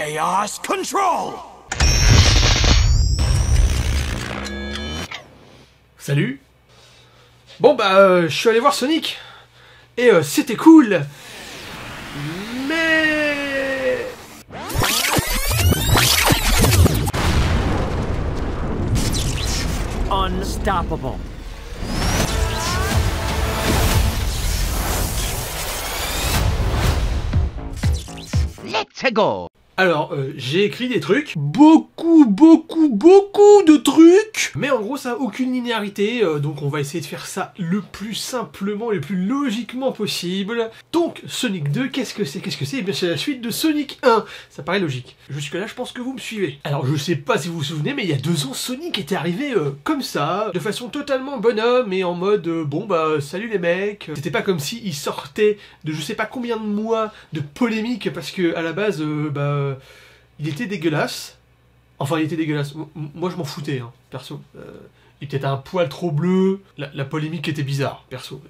Chaos Control! Salut. Bon bah je suis allé voir Sonic et c'était cool. Mais Unstoppable. Let's go! alors j'ai écrit des trucs, beaucoup de trucs, mais en gros ça a aucune linéarité, donc on va essayer de faire ça le plus simplement, le plus logiquement possible. Donc Sonic 2, qu'est-ce que c'est? Eh bien c'est la suite de Sonic 1, ça paraît logique. Jusque là je pense que vous me suivez. Alors je sais pas si vous vous souvenez, mais il y a 2 ans Sonic était arrivé comme ça, de façon totalement bonhomme et en mode bon bah salut les mecs. C'était pas comme si il sortait de je sais pas combien de mois de polémique parce que à la base il était dégueulasse. Enfin, il était dégueulasse. Moi, je m'en foutais, hein, perso. Il était un poil trop bleu. La polémique était bizarre, perso.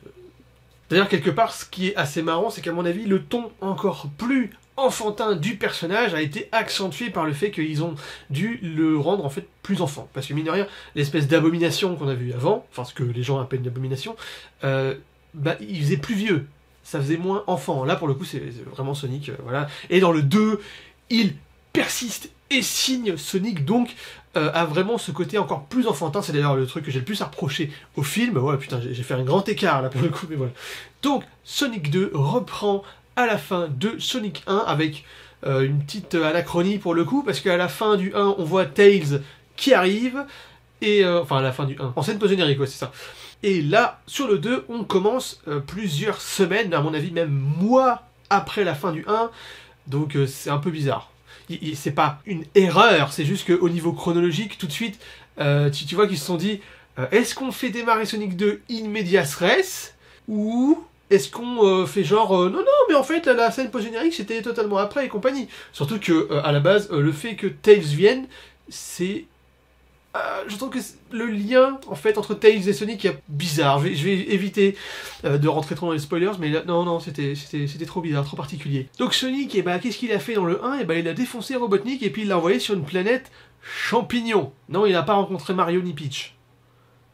D'ailleurs, quelque part, ce qui est assez marrant, c'est qu'à mon avis, le ton encore plus enfantin du personnage a été accentué par le fait qu'ils ont dû le rendre, en fait, plus enfant. Parce que, mine de rien, l'espèce d'abomination qu'on a vu avant, enfin, ce que les gens appellent une abomination, il faisait plus vieux. Ça faisait moins enfant. Là, pour le coup, c'est vraiment Sonic, voilà. Et dans le 2, il persiste et signe Sonic, donc a vraiment ce côté encore plus enfantin. C'est d'ailleurs le truc que j'ai le plus à reprocher au film. Ouais, putain, j'ai fait un grand écart, là, pour le coup, mais voilà. Donc, Sonic 2 reprend à la fin de Sonic 1, avec une petite anachronie, pour le coup, parce qu'à la fin du 1, on voit Tails qui arrive, et... enfin, à la fin du 1. En scène post-générique, ouais, c'est ça. Et là, sur le 2, on commence plusieurs semaines, à mon avis même mois après la fin du 1, donc c'est un peu bizarre. C'est pas une erreur, c'est juste qu'au niveau chronologique, tout de suite, tu vois qu'ils se sont dit, est-ce qu'on fait démarrer Sonic 2 in medias res, ou est-ce qu'on fait genre, non, mais en fait, la scène post-générique, c'était totalement après et compagnie. Surtout que, à la base, le fait que Tails vienne, c'est... je trouve que le lien en fait entre Tails et Sonic est bizarre. Je vais éviter de rentrer trop dans les spoilers, mais là, non, c'était trop bizarre, trop particulier. Donc Sonic, qu'est-ce qu'il a fait dans le 1? Il a défoncé Robotnik et puis il l'a envoyé sur une planète champignon. Non, il n'a pas rencontré Mario ni Peach.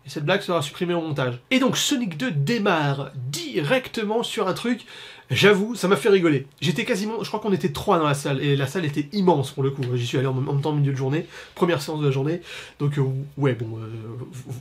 Et cette blague sera supprimée au montage. Et donc Sonic 2 démarre directement sur un truc, j'avoue, ça m'a fait rigoler. J'étais quasiment, je crois qu'on était 3 dans la salle, et la salle était immense pour le coup. J'y suis allé en même temps au milieu de journée, première séance de la journée, donc ouais, bon,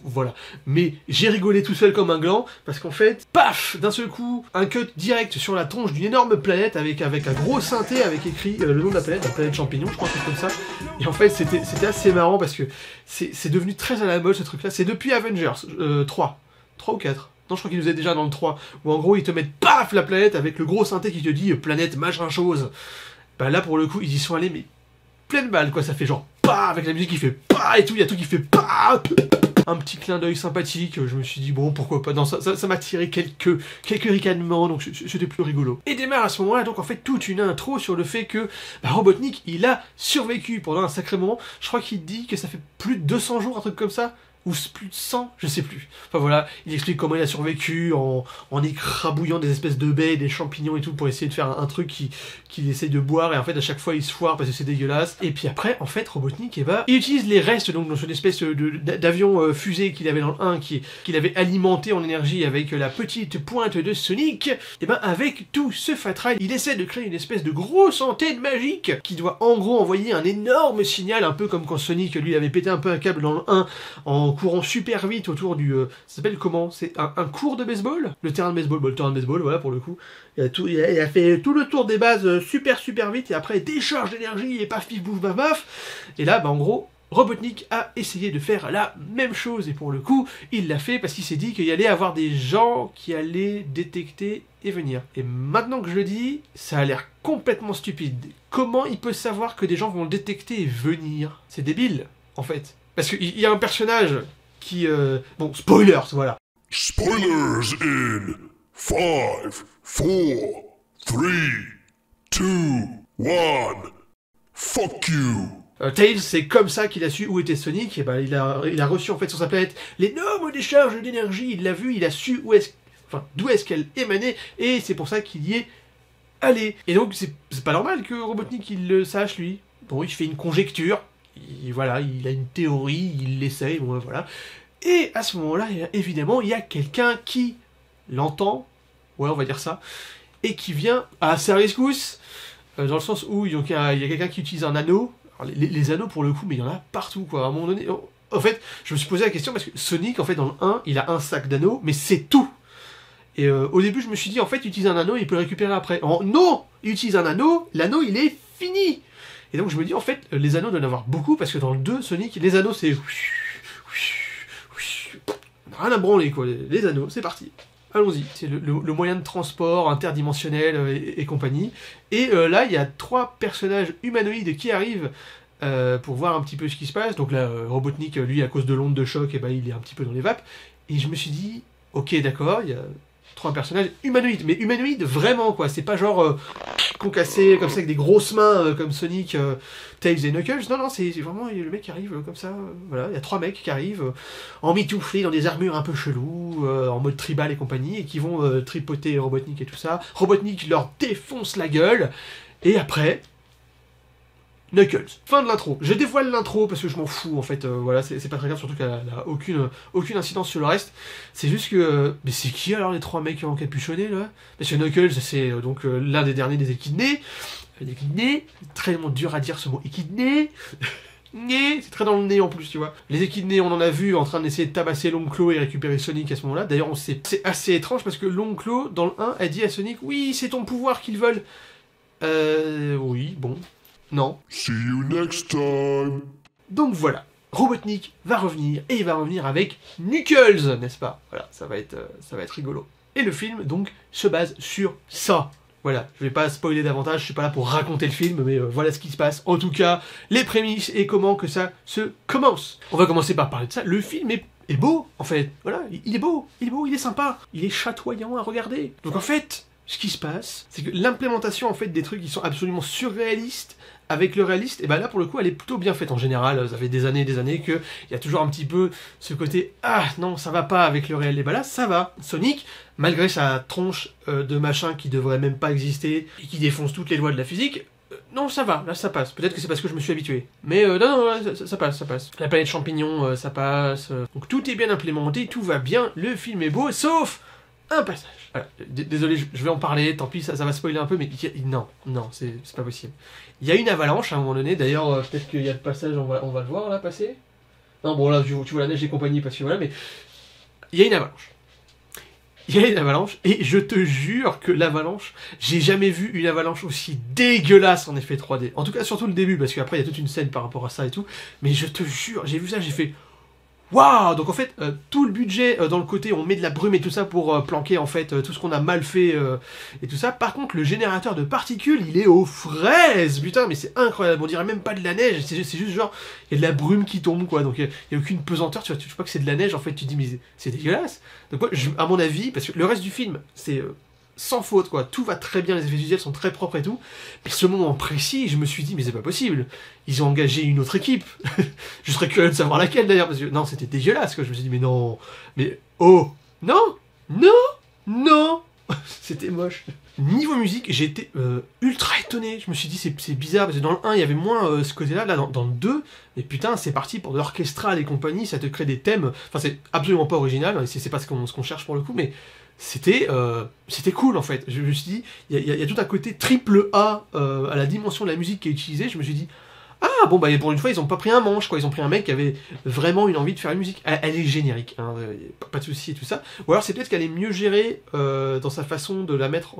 voilà. Mais j'ai rigolé tout seul comme un gland, parce qu'en fait, paf, d'un seul coup, un cut direct sur la tronche d'une énorme planète, avec un gros synthé, avec écrit le nom de la planète champignon, je crois, quelque chose comme ça. Et en fait, c'était assez marrant, parce que c'est devenu très à la mode, ce truc-là. C'est depuis Avengers 3 ou 4. Non, je crois qu'il nous est déjà dans le 3, où en gros ils te mettent paf la planète avec le gros synthé qui te dit planète machin chose. Bah là pour le coup ils y sont allés mais pleine balle quoi, ça fait genre paf avec la musique qui fait paf et tout, il y a tout qui fait paf. Un petit clin d'œil sympathique, je me suis dit bon pourquoi pas, non ça m'a tiré quelques ricanements, donc c'était plus rigolo. Et démarre à ce moment-là donc en fait toute une intro sur le fait que Robotnik il a survécu pendant un sacré moment, je crois qu'il dit que ça fait plus de 200 jours, un truc comme ça. Ou plus de 100, je sais plus. Enfin voilà, il explique comment il a survécu en écrabouillant des espèces de baies, des champignons et tout pour essayer de faire un truc qu'il essaye de boire et en fait à chaque fois il se foire parce que c'est dégueulasse. Et puis après, en fait, Robotnik, il utilise les restes donc dans une espèce d'avion fusée qu'il avait dans le 1 qu'il avait alimenté en énergie avec la petite pointe de Sonic. Et avec tout ce fatras, il essaie de créer une espèce de grosse antenne magique qui doit en gros envoyer un énorme signal, un peu comme quand Sonic lui avait pété un peu un câble dans le 1 en courant super vite autour du... ça s'appelle comment? C'est un court de baseball? Le terrain de baseball, voilà pour le coup. Il a fait tout le tour des bases super vite et après décharge d'énergie et paf pif bouf baf baf. Et là, en gros, Robotnik a essayé de faire la même chose et pour le coup, il l'a fait parce qu'il s'est dit qu'il y allait avoir des gens qui allaient détecter et venir. Et maintenant que je le dis, ça a l'air complètement stupide. Comment il peut savoir que des gens vont le détecter et venir? C'est débile, en fait. Parce qu'il y a un personnage qui... Bon, spoilers, voilà. Spoilers in 5, 4, 3, 2, 1. Fuck you. Tails, c'est comme ça qu'il a su où était Sonic, et il a reçu en fait sur sa planète l'énorme décharge d'énergie, il l'a vu, il a su d'où est-ce qu'elle émanait, et c'est pour ça qu'il y est allé. Et donc c'est pas normal que Robotnik il le sache lui. Bon, il fait une conjecture, voilà, il a une théorie, il l'essaye, bon, voilà. Et à ce moment-là, évidemment, il y a quelqu'un qui l'entend, ouais, on va dire ça, et qui vient à sa rescousse, dans le sens où il y a quelqu'un qui utilise un anneau. Alors, les anneaux, pour le coup, mais il y en a partout, quoi. À un moment donné, en fait, je me suis posé la question parce que Sonic, en fait, dans le 1, il a un sac d'anneaux, mais c'est tout. Et au début, je me suis dit, en fait, il utilise un anneau, il peut le récupérer après. Non, il utilise un anneau, l'anneau, il est fini. Et donc, je me dis, en fait, les anneaux doivent en avoir beaucoup, parce que dans le 2, Sonic, les anneaux, c'est... Rien à branler, quoi. Les anneaux, c'est parti. Allons-y. C'est le moyen de transport interdimensionnel et compagnie. Et là, il y a 3 personnages humanoïdes qui arrivent pour voir un petit peu ce qui se passe. Donc là, Robotnik, lui, à cause de l'onde de choc, il est un petit peu dans les vapes. Et je me suis dit, ok, d'accord, il y a 3 personnages humanoïdes. Mais humanoïdes, vraiment, quoi. C'est pas genre concassé comme ça avec des grosses mains comme Sonic, Tails et Knuckles. Non, c'est vraiment le mec qui arrive comme ça. Voilà, il y a 3 mecs qui arrivent emmitouflés dans des armures un peu cheloues, en mode tribal et compagnie, et qui vont tripoter Robotnik et tout ça. Robotnik leur défonce la gueule. Et après... Knuckles. Fin de l'intro. Je dévoile l'intro parce que je m'en fous en fait. Voilà, c'est pas très grave, surtout qu'elle a aucune incidence sur le reste. C'est juste que... Mais c'est qui alors les 3 mecs encapuchonnés là? Parce que Knuckles, c'est donc l'un des derniers des équidnés. Les équidnés, c'est très dur à dire ce mot équidné. C'est très dans le nez en plus, tu vois. Les équidnés, on en a vu en train d'essayer de tabasser l'Onclo et récupérer Sonic à ce moment-là. D'ailleurs, c'est assez étrange parce que l'Onclo, dans le 1, a dit à Sonic, oui, c'est ton pouvoir qu'ils veulent. Oui, bon. Non. See you next time. Donc voilà, Robotnik va revenir, et il va revenir avec Knuckles, n'est-ce pas? Voilà, ça va être rigolo. Et le film, donc, se base sur ça. Voilà, je vais pas spoiler davantage, je suis pas là pour raconter le film, mais voilà ce qui se passe. En tout cas, les prémices et comment que ça se commence. On va commencer par parler de ça. Le film est beau, en fait. Voilà, il est beau, il est sympa, il est chatoyant à regarder. Donc en fait... Ce qui se passe, c'est que l'implémentation en fait des trucs qui sont absolument surréalistes avec le réaliste, et ben là pour le coup elle est plutôt bien faite en général. Ça fait des années qu'il y a toujours un petit peu ce côté ah non ça va pas avec le réel, et ben là ça va. Sonic, malgré sa tronche de machin qui devrait même pas exister et qui défonce toutes les lois de la physique, non ça va, là ça passe. Peut-être que c'est parce que je me suis habitué, mais non, ça passe. La planète champignon ça passe, donc tout est bien implémenté, tout va bien, le film est beau, sauf un passage. Voilà. Désolé, je vais en parler, tant pis, ça va spoiler un peu, mais non, c'est pas possible. Il y a une avalanche à un moment donné, d'ailleurs, peut-être qu'il y a le passage, on va le voir là passer. Non, bon là, tu vois la neige et compagnie, parce que voilà, mais il y a une avalanche. Et je te jure que l'avalanche, j'ai jamais vu une avalanche aussi dégueulasse en effet 3D. En tout cas, surtout le début, parce qu'après, il y a toute une scène par rapport à ça et tout, mais je te jure, j'ai vu ça, j'ai fait... Waouh! Donc en fait, tout le budget dans le côté, on met de la brume et tout ça pour planquer en fait tout ce qu'on a mal fait et tout ça. Par contre, le générateur de particules, il est aux fraises! Putain, mais c'est incroyable. On dirait même pas de la neige, c'est juste genre, il y a de la brume qui tombe quoi. Donc il y a aucune pesanteur, tu vois pas que c'est de la neige en fait, tu te dis mais c'est dégueulasse. Donc moi, à mon avis, parce que le reste du film, c'est... sans faute quoi, tout va très bien, les effets visuels sont très propres et tout, mais ce moment précis, je me suis dit mais c'est pas possible, ils ont engagé une autre équipe, je serais curieux de savoir laquelle d'ailleurs, parce que non c'était dégueulasse quoi, je me suis dit mais non, mais oh, non, c'était moche. Niveau musique, j'ai été ultra étonné, je me suis dit c'est bizarre, parce que dans le 1 il y avait moins ce côté là, dans le 2, mais putain c'est parti pour de l'orchestral et compagnie, ça te crée des thèmes, enfin c'est absolument pas original, c'est pas ce qu'on cherche pour le coup, mais c'était cool en fait. Je me suis dit, il y a tout un côté triple A à la dimension de la musique qui est utilisée. Je me suis dit, ah bon bah pour une fois ils ont pas pris un manche quoi, ils ont pris un mec qui avait vraiment une envie de faire une musique. Elle est générique, hein, pas de souci et tout ça. Ou alors c'est peut-être qu'elle est mieux gérée dans sa façon de la mettre,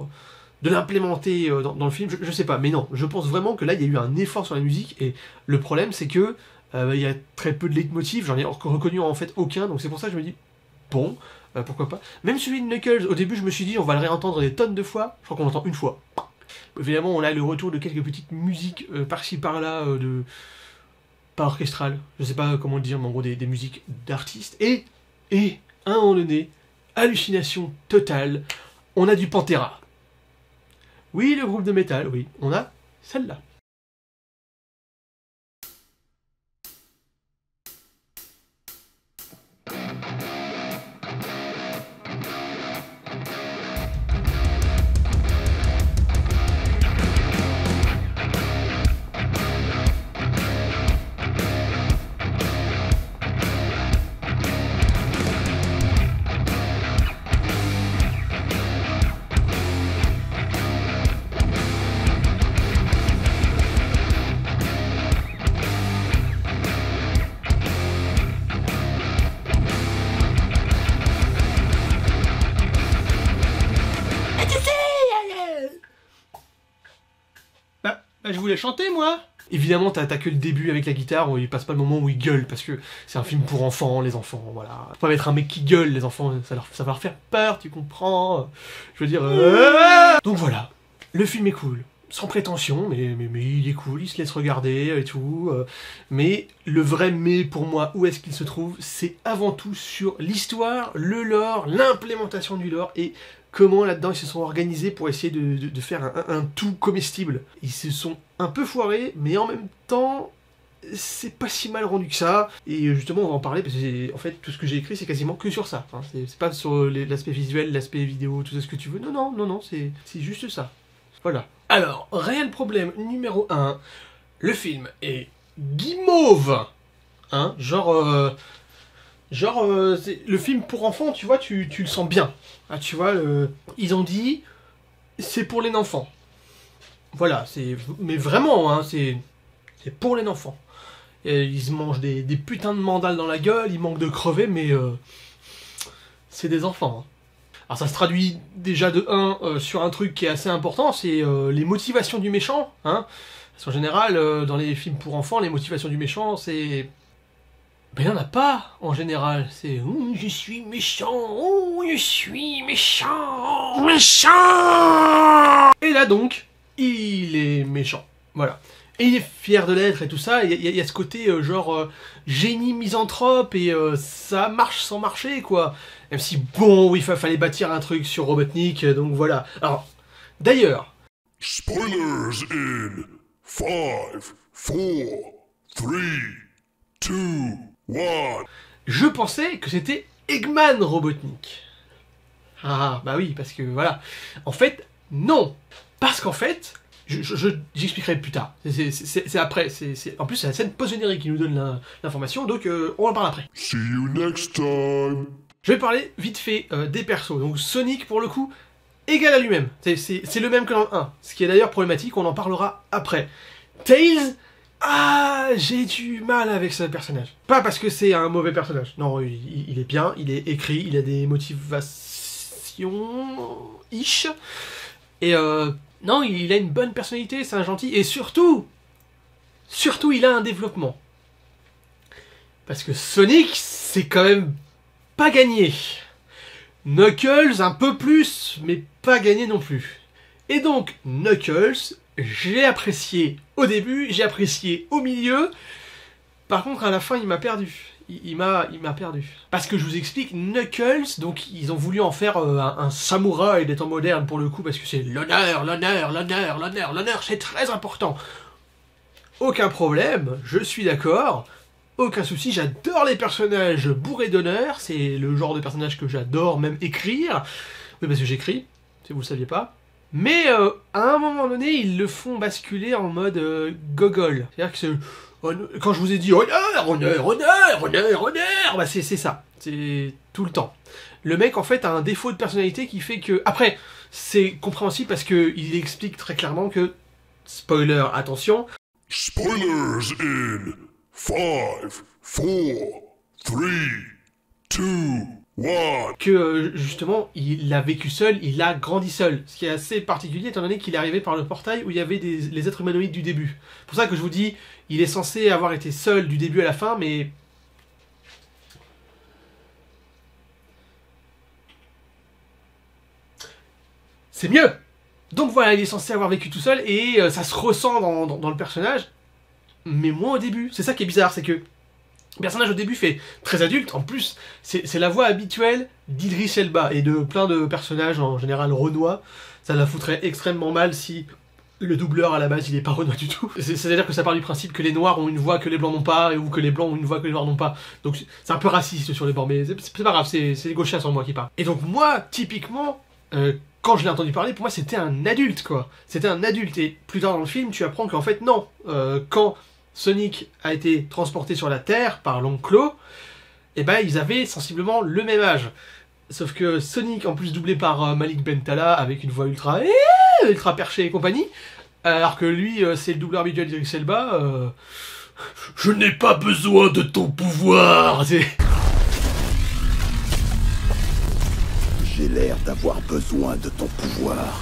de l'implémenter dans le film. Je sais pas, mais non, je pense vraiment que là il y a eu un effort sur la musique et le problème c'est que il y a très peu de leitmotiv, j'en ai reconnu en fait aucun, donc c'est pour ça que je me dis bon. Pourquoi pas. Même celui de Knuckles, au début je me suis dit on va le réentendre des tonnes de fois, je crois qu'on l'entend une fois. Évidemment on a le retour de quelques petites musiques par-ci par-là, pas orchestrales, je sais pas comment le dire, mais en gros des musiques d'artistes, et à un moment donné, hallucination totale, on a du Pantera. Oui, le groupe de métal, oui, on a celle-là. je voulais chanter, moi. Évidemment, t'as que le début avec la guitare, où il passe pas le moment où il gueule, parce que c'est un film pour enfants, les enfants, voilà. Faut pas mettre un mec qui gueule, les enfants, ça va leur faire peur, tu comprends. Je veux dire... Donc voilà, le film est cool. Sans prétention, mais il est cool, il se laisse regarder et tout. Mais le vrai mais pour moi, où est-ce qu'il se trouve, c'est avant tout sur l'histoire, le lore, l'implémentation du lore et comment là-dedans ils se sont organisés pour essayer de faire un tout comestible. Ils se sont un peu foirés, mais en même temps, c'est pas si mal rendu que ça. Et justement, on va en parler parce que en fait, tout ce que j'ai écrit, c'est quasiment que sur ça. Hein. C'est pas sur l'aspect visuel, l'aspect vidéo, tout ce que tu veux. Non, c'est juste ça. Voilà. Alors, réel problème numéro 1, le film est guimauve. Hein, genre, le film pour enfants, tu vois, tu le sens bien. Ah, tu vois, ils ont dit, c'est pour les enfants. Voilà, mais vraiment, hein, c'est pour les enfants. Et ils se mangent des putains de mandales dans la gueule, ils manquent de crever, mais c'est des enfants. Hein. Alors ça se traduit déjà de 1 sur un truc qui est assez important, c'est les motivations du méchant. Hein. Parce qu'en général, dans les films pour enfants, les motivations du méchant, c'est... Ben il n'y en a pas, en général. C'est « je suis méchant, je suis méchant, méchant !» Et là donc, il est méchant. Voilà. Et il est fier de l'être et tout ça, il y a ce côté génie misanthrope et ça marche sans marcher quoi. Même si bon, oui, fallait bâtir un truc sur Robotnik, donc voilà. Alors, d'ailleurs... Spoilers in 5, 4, 3, 2, 1. Je pensais que c'était Eggman Robotnik. Ah, bah oui, parce que voilà. En fait, non. Parce qu'en fait... J'expliquerai plus tard. C'est après. En plus, c'est la scène post-générique qui nous donne l'information, donc on en parle après. See you next time. Je vais parler vite fait des persos. Donc Sonic, pour le coup, égal à lui-même. C'est le même que dans le 1. Ce qui est d'ailleurs problématique, on en parlera après. Tails, j'ai du mal avec ce personnage. Pas parce que c'est un mauvais personnage. Non, il est bien, il est écrit, il a des motivations-ish. Et non, il a une bonne personnalité, c'est un gentil. Et surtout, il a un développement. Parce que Sonic, c'est quand même pas gagné. Knuckles, un peu plus, mais pas gagné non plus. Et donc, Knuckles, j'ai apprécié au début, j'ai apprécié au milieu. Par contre, à la fin, il m'a perdu. Il m'a perdu. Parce que je vous explique, Knuckles, donc ils ont voulu en faire un samouraï des temps modernes pour le coup, parce que c'est l'honneur, c'est très important. Aucun problème, je suis d'accord, aucun souci, j'adore les personnages bourrés d'honneur, c'est le genre de personnage que j'adore même écrire. Oui, parce que j'écris, si vous le saviez pas. Mais à un moment donné, ils le font basculer en mode gogol. C'est-à-dire que c'est... Quand je vous ai dit honneur, bah c'est ça, c'est tout le temps. Le mec en fait a un défaut de personnalité qui fait que... Après, c'est compréhensible parce qu'il explique très clairement que, spoiler, attention, Spoilers in 5, 4, 3, 2, 1. Que justement, il a vécu seul, il a grandi seul. Ce qui est assez particulier étant donné qu'il est arrivé par le portail où il y avait les êtres humanoïdes du début. C'est pour ça que je vous dis, il est censé avoir été seul du début à la fin, mais... c'est mieux. Donc voilà, il est censé avoir vécu tout seul et ça se ressent dans le personnage, mais moins au début. C'est ça qui est bizarre, c'est que le personnage au début fait très adulte, en plus c'est la voix habituelle d'Idris Elba et de plein de personnages en général renois. Ça la foutrait extrêmement mal si le doubleur à la base il est pas renois du tout. C'est-à-dire que ça part du principe que les noirs ont une voix que les blancs n'ont pas, ou que les blancs ont une voix que les noirs n'ont pas. Donc c'est un peu raciste sur les bords, mais c'est pas grave, c'est les gauchias sur moi qui parlent. Et donc moi, typiquement, quand je l'ai entendu parler, pour moi c'était un adulte quoi. C'était un adulte, et plus tard dans le film tu apprends qu'en fait non, quand Sonic a été transporté sur la Terre par l'oncle Clo, et ben ils avaient sensiblement le même âge. Sauf que Sonic, en plus doublé par Malik Bentala, avec une voix ultra perchée et compagnie, alors que lui, c'est le doubleur habituel d'Idris Elba, je n'ai pas besoin de ton pouvoir. J'ai l'air d'avoir besoin de ton pouvoir.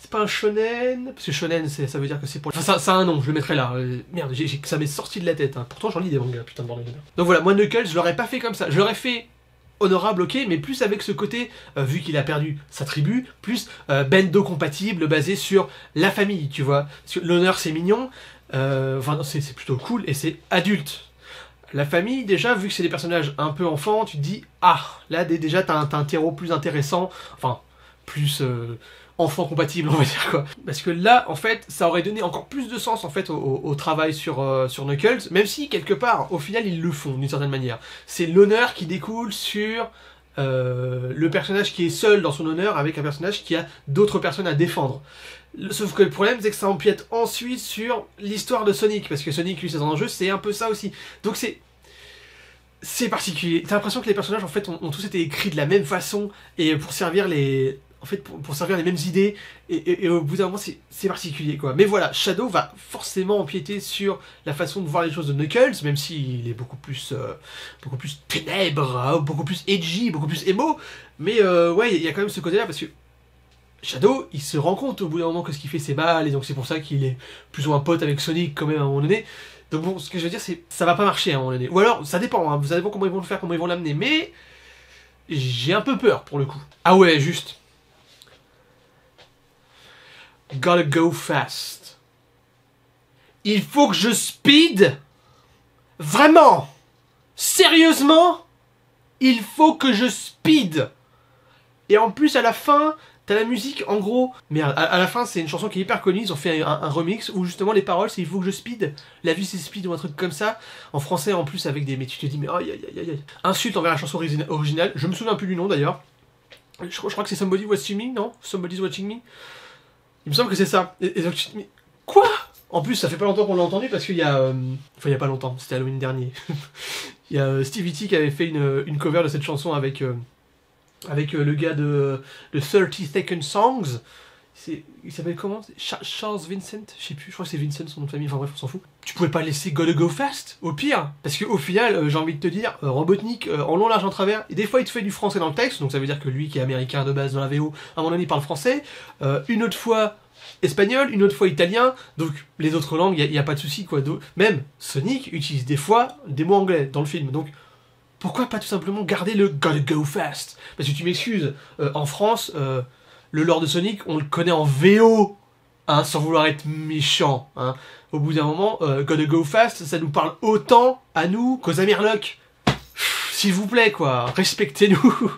C'est pas un shonen, parce que shonen ça veut dire que c'est pour... Enfin ça a un nom, je le mettrai là. Merde, ça m'est sorti de la tête, hein. Pourtant j'en lis des mangas, putain de bordel. Donc voilà, moi Knuckles, je l'aurais pas fait comme ça. Je l'aurais fait honorable, ok, mais plus avec ce côté, vu qu'il a perdu sa tribu, plus bendo compatible, basé sur la famille, tu vois. Parce que l'honneur c'est mignon, enfin c'est plutôt cool, et c'est adulte. La famille, déjà, vu que c'est des personnages un peu enfants, tu te dis, ah, là déjà t'as un terreau plus intéressant, enfin, plus... enfant compatible, on va dire quoi. Parce que là, en fait, ça aurait donné encore plus de sens en fait au travail sur Knuckles, même si quelque part, au final, ils le font d'une certaine manière. C'est l'honneur qui découle sur le personnage qui est seul dans son honneur avec un personnage qui a d'autres personnes à défendre. Sauf que le problème, c'est que ça empiète ensuite sur l'histoire de Sonic, parce que Sonic, lui, c'est un enjeu, c'est un peu ça aussi. Donc c'est particulier. T'as l'impression que les personnages, en fait, ont tous été écrits de la même façon, et pour servir les... En fait, pour servir les mêmes idées, et au bout d'un moment, c'est particulier, quoi. Mais voilà, Shadow va forcément empiéter sur la façon de voir les choses de Knuckles, même s'il est beaucoup plus ténèbres, hein, beaucoup plus edgy, beaucoup plus emo. Mais ouais, il y a quand même ce côté-là, parce que Shadow, il se rend compte au bout d'un moment que ce qu'il fait, c'est mal, et donc c'est pour ça qu'il est plus ou moins pote avec Sonic, quand même, à un moment donné. Donc bon, ce que je veux dire, c'est ça va pas marcher à un moment donné. Ou alors, ça dépend, hein, ça dépend comment ils vont le faire, comment ils vont l'amener, mais j'ai un peu peur, pour le coup. Ah ouais, juste... Gotta go fast. Il faut que je speed. Vraiment. Sérieusement. Il faut que je speed. Et en plus à la fin, t'as la musique en gros. Merde, à la fin c'est une chanson qui est hyper connue. Ils ont fait un remix où justement les paroles c'est il faut que je speed. La vie c'est speed ou un truc comme ça. En français en plus avec des... Mais tu te dis mais aïe aïe aïe aïe. Insulte envers la chanson originale. Je me souviens plus du nom d'ailleurs. Je crois que c'est Somebody Watching Me, non? Somebody's Watching Me. Il me semble que c'est ça. Et donc, mais quoi? En plus, ça fait pas longtemps qu'on l'a entendu parce qu'il y a... Enfin, il y a pas longtemps, c'était Halloween dernier. Il y a Stevie T qui avait fait une cover de cette chanson avec le gars de 30 Second Songs. Il s'appelle comment? Charles Vincent? Je sais plus, je crois que c'est Vincent son nom de famille, enfin bref, on s'en fout. Tu pouvais pas laisser Gotta Go Fast, au pire. Parce qu'au final, j'ai envie de te dire, Robotnik, en long, large, en travers, et des fois il te fait du français dans le texte, donc ça veut dire que lui qui est américain de base dans la VO, à un moment donné il parle français, une autre fois espagnol, une autre fois italien, donc les autres langues, il n'y a pas de souci quoi. Même Sonic utilise des fois des mots anglais dans le film, donc pourquoi pas tout simplement garder le Gotta Go Fast? Parce que tu m'excuses, en France... le lore de Sonic, on le connaît en VO, hein, sans vouloir être méchant. Hein. Au bout d'un moment, Gotta Go Fast, ça nous parle autant à nous qu'aux Amirlocs. S'il vous plaît, quoi, respectez-nous.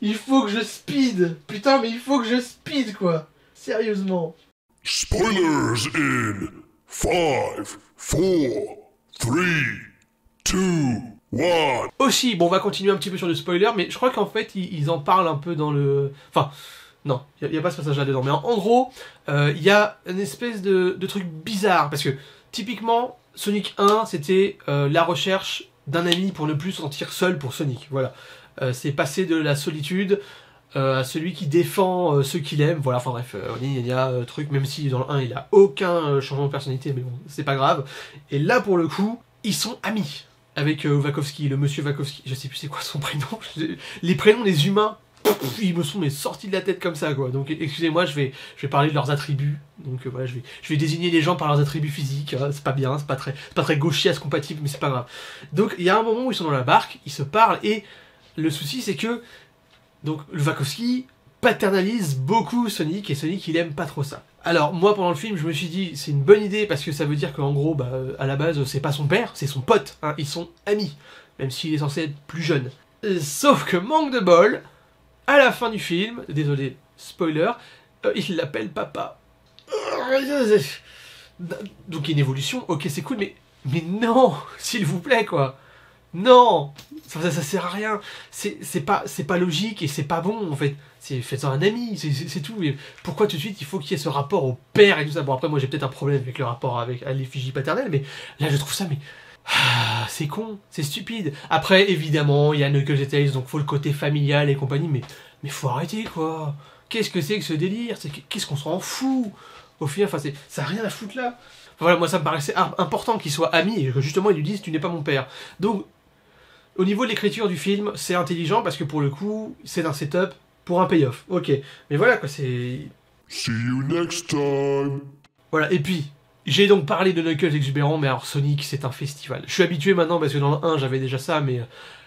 Il faut que je speed. Putain, mais il faut que je speed, quoi. Sérieusement. Spoilers in 5, 4, 3, 2, 1. Aussi, bon, on va continuer un petit peu sur le spoiler, mais je crois qu'en fait, ils en parlent un peu dans le... Enfin... Non, il n'y a pas ce passage là-dedans. Mais en gros, il y a une espèce de truc bizarre. Parce que, typiquement, Sonic 1, c'était la recherche d'un ami pour ne plus se sentir seul pour Sonic. Voilà. C'est passer de la solitude à celui qui défend ceux qu'il aime. Voilà, enfin bref, il y a truc, même si dans le 1, il a aucun changement de personnalité, mais bon, c'est pas grave. Et là, pour le coup, ils sont amis avec Wachowski, le monsieur Wachowski. Je sais plus c'est quoi son prénom. Les prénoms des humains, ils me sont sortis de la tête comme ça quoi. Donc excusez-moi, je vais parler de leurs attributs. Donc voilà, je vais désigner les gens par leurs attributs physiques. Hein. C'est pas bien, c'est pas très gauchias compatible, mais c'est pas grave. Donc il y a un moment où ils sont dans la barque, ils se parlent et le souci c'est que donc le Wachowski paternalise beaucoup Sonic et Sonic il aime pas trop ça. Alors moi pendant le film je me suis dit c'est une bonne idée parce que ça veut dire qu'en gros bah, à la base c'est pas son père, c'est son pote. Hein. Ils sont amis, même s'il est censé être plus jeune. Sauf que manque de bol. À la fin du film, désolé, spoiler, il l'appelle papa. Donc il y a une évolution, ok c'est cool, mais non, s'il vous plaît quoi. Non, ça sert à rien. C'est pas logique et c'est pas bon en fait. Faites-en un ami, c'est tout. Et pourquoi tout de suite il faut qu'il y ait ce rapport au père et tout ça. Bon après moi j'ai peut-être un problème avec le rapport à l'effigie paternelle, mais là je trouve ça c'est con, c'est stupide. Après, évidemment, il y a Knuckles et Tails, donc faut le côté familial et compagnie, mais faut arrêter, quoi. Qu'est-ce que c'est que ce délire? Qu'est-ce qu'on s'en fout? Au final, enfin, ça n'a rien à foutre là. Enfin, voilà, moi, ça me paraissait important qu'ils soient amis, et que justement, ils lui disent « tu n'es pas mon père ». Donc, au niveau de l'écriture du film, c'est intelligent, parce que pour le coup, c'est un setup pour un payoff. Ok, mais voilà, quoi, c'est... See you next time. Voilà, et puis, j'ai donc parlé de Knuckles exubérant, mais alors Sonic, c'est un festival. Je suis habitué maintenant, parce que dans le 1, j'avais déjà ça, mais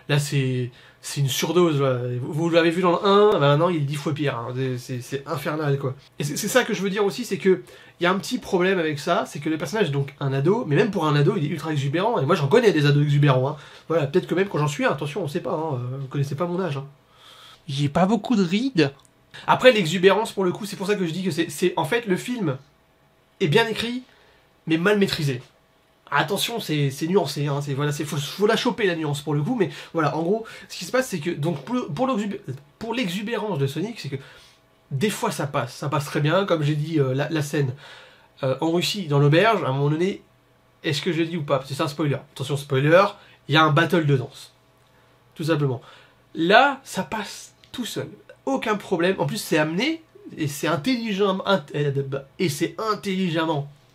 là, c'est une surdose. Voilà. Vous l'avez vu dans le 1, bah maintenant, il est 10 fois pire. Hein. C'est infernal, quoi. Et c'est ça que je veux dire aussi, c'est que il y a un petit problème avec ça, c'est que le personnage est donc un ado, mais même pour un ado, il est ultra exubérant, et moi, j'en connais des ados exubérants. Hein. Voilà, peut-être que même quand j'en suis, attention, on sait pas, hein, vous connaissez pas mon âge. Hein. J'ai pas beaucoup de rides. Après, l'exubérance, pour le coup, c'est pour ça que je dis que c'est en fait, le film est bien écrit, mais mal maîtrisé. Attention, c'est nuancé, hein, voilà, faut la choper la nuance pour le coup, mais voilà, en gros, ce qui se passe, c'est que, donc, pour l'exubérance de Sonic, c'est que, des fois ça passe très bien, comme j'ai dit, la scène en Russie, dans l'auberge, à un moment donné, est-ce que je le dis ou pas? C'est un spoiler. Attention, spoiler, il y a un battle de danse. Tout simplement. Là, ça passe tout seul. Aucun problème. En plus, c'est amené, et c'est intelligemment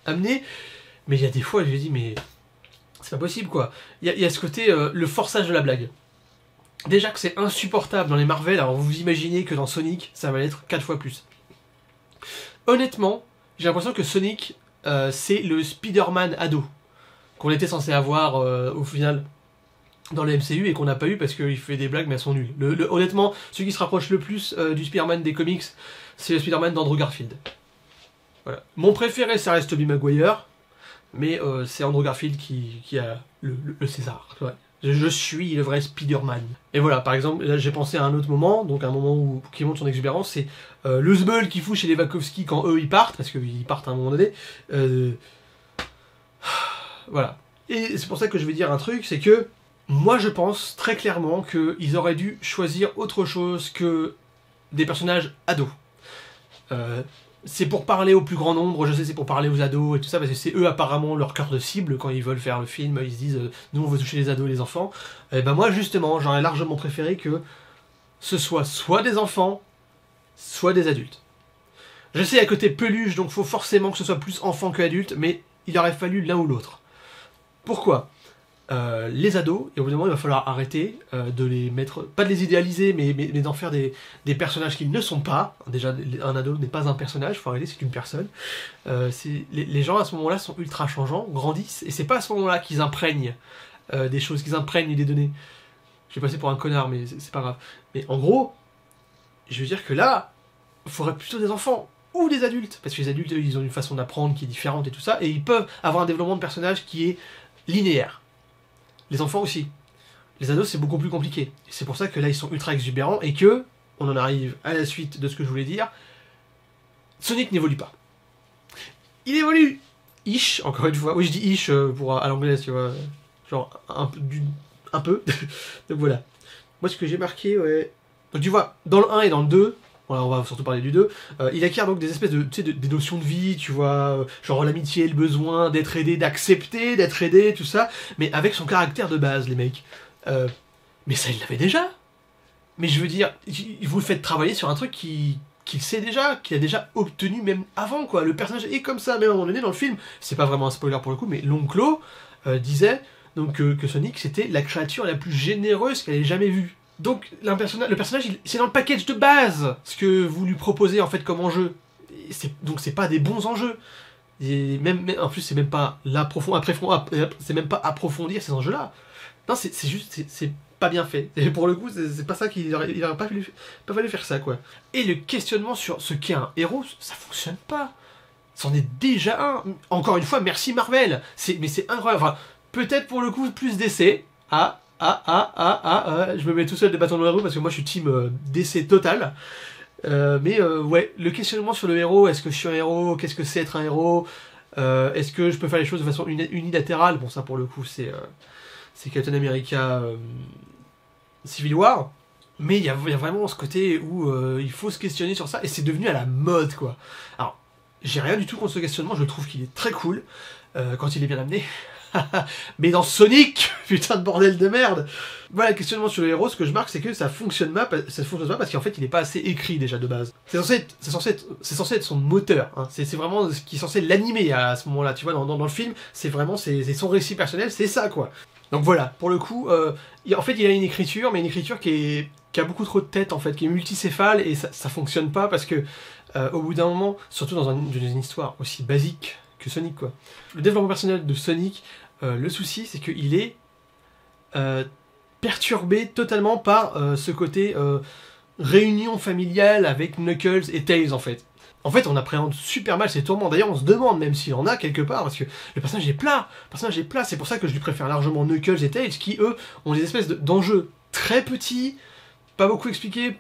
amené, mais il y a des fois, je me dis, mais c'est pas possible, quoi. Il y a ce côté, le forçage de la blague. Déjà que c'est insupportable dans les Marvel, alors vous imaginez que dans Sonic, ça va l'être 4 fois plus. Honnêtement, j'ai l'impression que Sonic, c'est le Spider-Man ado qu'on était censé avoir au final dans le MCU et qu'on n'a pas eu parce qu'il fait des blagues mais elles sont nulles. Honnêtement, celui qui se rapproche le plus du Spider-Man des comics, c'est le Spider-Man d'Andrew Garfield. Voilà. Mon préféré, ça reste Tobey Maguire, mais c'est Andrew Garfield qui a le César. Ouais. Je suis le vrai Spider-Man. Et voilà, par exemple, là j'ai pensé à un autre moment, donc un moment qui montre son exubérance, c'est le zbeul qu'il fout chez les Wachowski quand eux ils partent, parce qu'ils partent à un moment donné. Voilà. Et c'est pour ça que je vais dire un truc, c'est que moi je pense très clairement qu'ils auraient dû choisir autre chose que des personnages ados. C'est pour parler au plus grand nombre, je sais, c'est pour parler aux ados et tout ça, parce que c'est eux apparemment leur cœur de cible quand ils veulent faire le film, ils se disent nous on veut toucher les ados et les enfants. Et ben moi justement, j'aurais largement préféré que ce soit des enfants, soit des adultes. Je sais à côté peluche, donc faut forcément que ce soit plus enfant que adulte, mais il aurait fallu l'un ou l'autre. Pourquoi ? Les ados, et au bout d'un moment il va falloir arrêter de les mettre, pas de les idéaliser, mais d'en faire des personnages qu'ils ne sont pas. Déjà, un ado n'est pas un personnage, faut arrêter, c'est une personne. Les gens à ce moment-là sont ultra changeants, grandissent, et c'est pas à ce moment-là qu'ils imprègnent des choses, qu'ils imprègnent des données. Je vais passer pour un connard, mais c'est pas grave. Mais en gros, je veux dire que là, il faudrait plutôt des enfants ou des adultes, parce que les adultes, ils ont une façon d'apprendre qui est différente et tout ça, et ils peuvent avoir un développement de personnage qui est linéaire. Les enfants aussi. Les ados, c'est beaucoup plus compliqué. Et c'est pour ça que là, ils sont ultra exubérants et que, on en arrive à la suite de ce que je voulais dire, Sonic n'évolue pas. Il évolue ish, encore une fois. Oui, je dis ish à l'anglaise, tu vois. Genre, un peu. Donc voilà. Moi, ce que j'ai marqué, ouais. Donc tu vois, dans le 1 et dans le 2, voilà, on va surtout parler du 2, il acquiert donc des espèces de, tu sais, des notions de vie, tu vois, genre l'amitié, le besoin d'être aidé, d'accepter d'être aidé, tout ça, mais avec son caractère de base, les mecs. Mais ça, il l'avait déjà. Mais je veux dire, vous le faites travailler sur un truc qu'il sait déjà, qu'il a déjà obtenu même avant, quoi. Le personnage est comme ça, même à un moment donné dans le film, c'est pas vraiment un spoiler pour le coup, mais l'Onclo disait donc que Sonic, c'était la créature la plus généreuse qu'elle ait jamais vue. Donc le personnage, c'est dans le package de base ce que vous lui proposez en fait comme enjeu. Donc c'est pas des bons enjeux. Et en plus c'est même pas c'est même pas approfondir ces enjeux-là. Non, c'est juste c'est pas bien fait. Et pour le coup, c'est pas ça qu'il aurait pas fallu faire ça, quoi. Et le questionnement sur ce qu'est un héros, ça fonctionne pas. C'en est déjà un. Encore une fois, merci Marvel. Mais c'est incroyable. Enfin, peut-être pour le coup plus d'essais. Je me mets tout seul des bâtons dans la roue parce que moi je suis team DC total. Ouais, le questionnement sur le héros, est-ce que je suis un héros, qu'est-ce que c'est être un héros, est-ce que je peux faire les choses de façon unilatérale, bon ça pour le coup c'est Captain America Civil War, mais il y a vraiment ce côté où il faut se questionner sur ça, et c'est devenu à la mode, quoi. Alors, j'ai rien du tout contre ce questionnement, je trouve qu'il est très cool, quand il est bien amené. Mais dans Sonic, putain de bordel de merde. Voilà, le questionnement sur le héros, ce que je marque, c'est que ça fonctionne pas parce qu'en fait il est pas assez écrit déjà de base. C'est censé être son moteur, hein. C'est vraiment ce qui est censé l'animer à ce moment-là, tu vois, dans le film, c'est vraiment c'est son récit personnel, c'est ça, quoi. Donc voilà, pour le coup, en fait il a une écriture, mais une écriture qui a beaucoup trop de tête, en fait, qui est multicéphale, et ça fonctionne pas parce que au bout d'un moment, surtout dans une histoire aussi basique que Sonic, quoi. Le développement personnel de Sonic, le souci, c'est qu'il est perturbé totalement par ce côté réunion familiale avec Knuckles et Tails, en fait. En fait, on appréhende super mal ses tourments. D'ailleurs, on se demande même s'il en a quelque part, parce que le personnage est plat. C'est pour ça que je lui préfère largement Knuckles et Tails, qui, eux, ont des espèces d'enjeux très petits, pas beaucoup expliqués,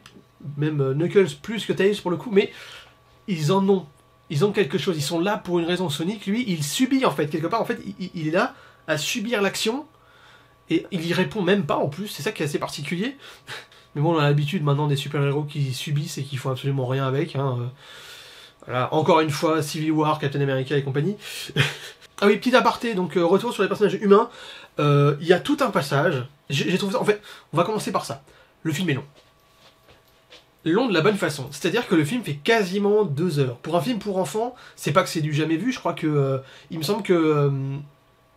même Knuckles plus que Tails pour le coup, mais ils en ont. Ils ont quelque chose, ils sont là pour une raison. Sonic, lui, il subit, en fait, quelque part. En fait, il est là à subir l'action, et il y répond même pas, en plus. C'est ça qui est assez particulier. Mais bon, on a l'habitude maintenant des super-héros qui subissent et qui font absolument rien avec, hein. Voilà, encore une fois, Civil War, Captain America et compagnie. Ah oui, petit aparté, donc retour sur les personnages humains. Il y a tout un passage. J'ai trouvé ça. En fait, on va commencer par ça. Le film est long. Long de la bonne façon. C'est-à-dire que le film fait quasiment 2 heures. Pour un film pour enfants, c'est pas que c'est du jamais vu. Je crois que. Il me semble que.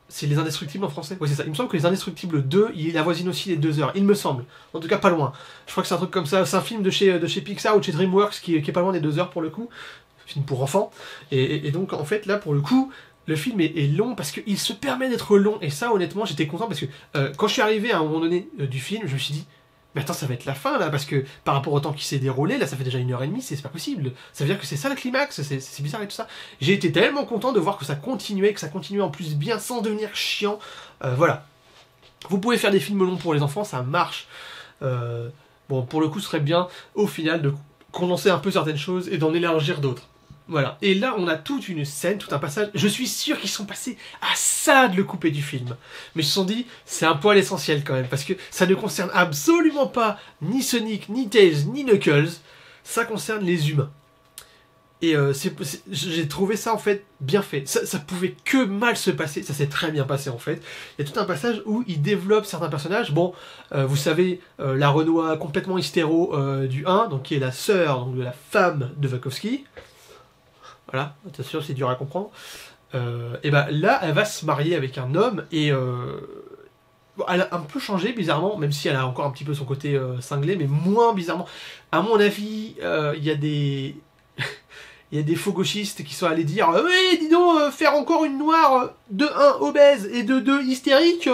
C'est Les Indestructibles en français. Oui, c'est ça. Il me semble que Les Indestructibles 2, il avoisine aussi les 2 heures. Il me semble. En tout cas, pas loin. Je crois que c'est un truc comme ça. C'est un film de chez Pixar ou de chez DreamWorks qui est pas loin des 2 heures pour le coup. Film pour enfants. Et donc, en fait, là, pour le coup, le film est long parce qu'il se permet d'être long. Et ça, honnêtement, j'étais content parce que quand je suis arrivé à un moment donné du film, je me suis dit, mais attends, ça va être la fin, là, parce que par rapport au temps qui s'est déroulé, là, ça fait déjà 1h30, c'est pas possible. Ça veut dire que c'est ça le climax, c'est bizarre et tout ça. J'ai été tellement content de voir que ça continuait en plus bien, sans devenir chiant. Voilà. Vous pouvez faire des films longs pour les enfants, ça marche. Bon, pour le coup, ce serait bien, au final, de condenser un peu certaines choses et d'en élargir d'autres. Voilà. Et là, on a toute une scène, tout un passage. Je suis sûr qu'ils sont passés à ça de le couper du film. Mais ils se sont dit, c'est un poil essentiel quand même, parce que ça ne concerne absolument pas ni Sonic, ni Tails, ni Knuckles. Ça concerne les humains. Et j'ai trouvé ça en fait bien fait. Ça pouvait que mal se passer. Ça s'est très bien passé en fait. Il y a tout un passage où il développe certains personnages. Bon, vous savez, la Renoir complètement hystéro du 1, donc qui est la sœur de la femme de Wachowski. Voilà, attention, c'est dur à comprendre. Et ben là, elle va se marier avec un homme et elle a un peu changé bizarrement, même si elle a encore un petit peu son côté cinglé, mais moins bizarrement. À mon avis, il y a des il y a des faux gauchistes qui sont allés dire oui, dis donc, faire encore une noire de 1 obèse et de 2 hystérique,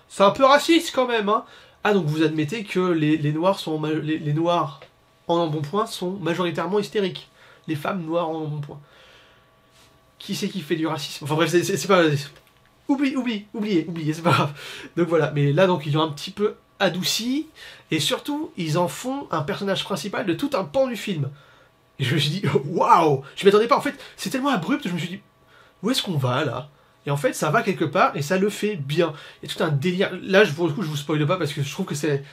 c'est un peu raciste quand même, hein. Ah, donc vous admettez que les noirs sont les noirs en embonpoint sont majoritairement hystériques. Les femmes noires en embonpoint. Qui c'est qui fait du racisme? Enfin bref, c'est pas... Oubliez, c'est pas grave. Donc voilà, mais là donc ils ont un petit peu adouci, et surtout, ils en font un personnage principal de tout un pan du film. Et je me suis dit, waouh! Je m'attendais pas, en fait, c'est tellement abrupt, je me suis dit, où est-ce qu'on va là? Et en fait, ça va quelque part, et ça le fait bien. Il y a tout un délire. Là, pour le coup, je vous spoile pas, parce que je trouve que c'est